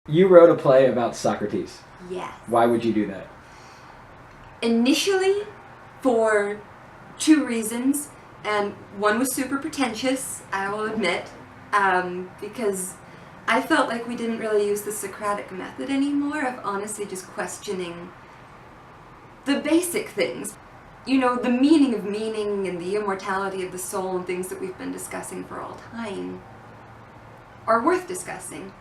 You wrote a play about Socrates. Yes. Why would you do that? Initially, for two reasons, and one was super pretentious, I will admit, because I felt like we didn't really use the Socratic method anymore of honestly just questioning the basic things. You know, the meaning of meaning and the immortality of the soul and things that we've been discussing for all time are worth discussing.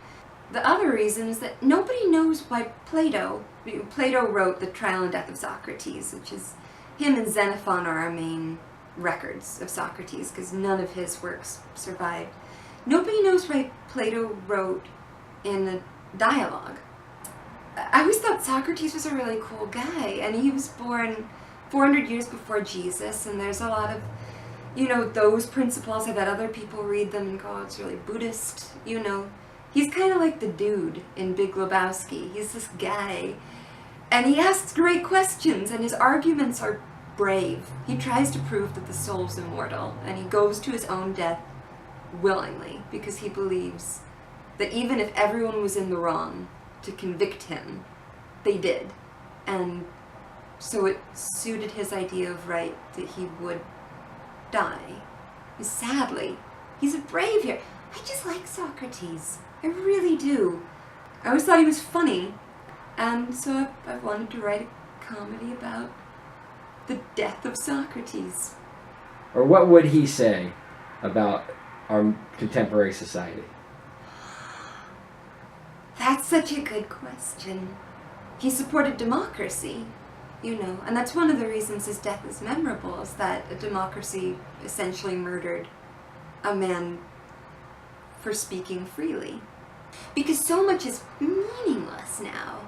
The other reason is that nobody knows why Plato wrote The Trial and Death of Socrates, which is him and Xenophon are our main records of Socrates, because none of his works survived. Nobody knows why Plato wrote in a dialogue. I always thought Socrates was a really cool guy, and he was born 400 years before Jesus, and there's a lot of, you know, those principles. I've had other people read them and go, oh, it's really Buddhist, you know. He's kind of like the dude in Big Lebowski. He's this guy, and he asks great questions, and his arguments are brave. He tries to prove that the soul's immortal, and he goes to his own death willingly, because he believes that even if everyone was in the wrong to convict him, they did. And so it suited his idea of right that he would die. And sadly, he's a brave hero. I just like Socrates. I really do. I always thought he was funny, and so I wanted to write a comedy about the death of Socrates. Or what would he say about our contemporary society? That's such a good question. He supported democracy, you know, and that's one of the reasons his death is memorable, is that a democracy essentially murdered a man for speaking freely. Because so much is meaningless now.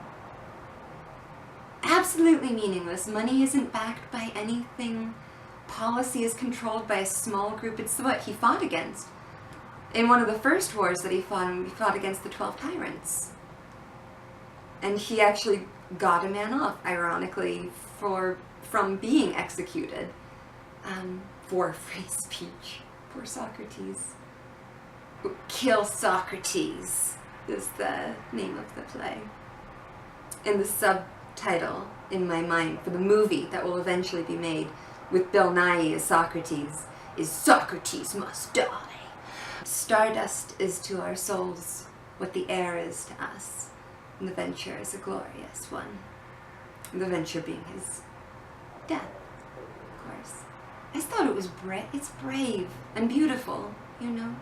Absolutely meaningless. Money isn't backed by anything. Policy is controlled by a small group. It's what he fought against. In one of the first wars that he fought against the 12 tyrants. And he actually got a man off, ironically, from being executed for free speech. Poor Socrates. Kill Socrates is the name of the play. And the subtitle in my mind for the movie that will eventually be made with Bill Nighy as Socrates is Socrates Must Die. Stardust is to our souls what the air is to us, and the venture is a glorious one. And the venture being his death, of course. I just thought it was it's brave and beautiful, you know.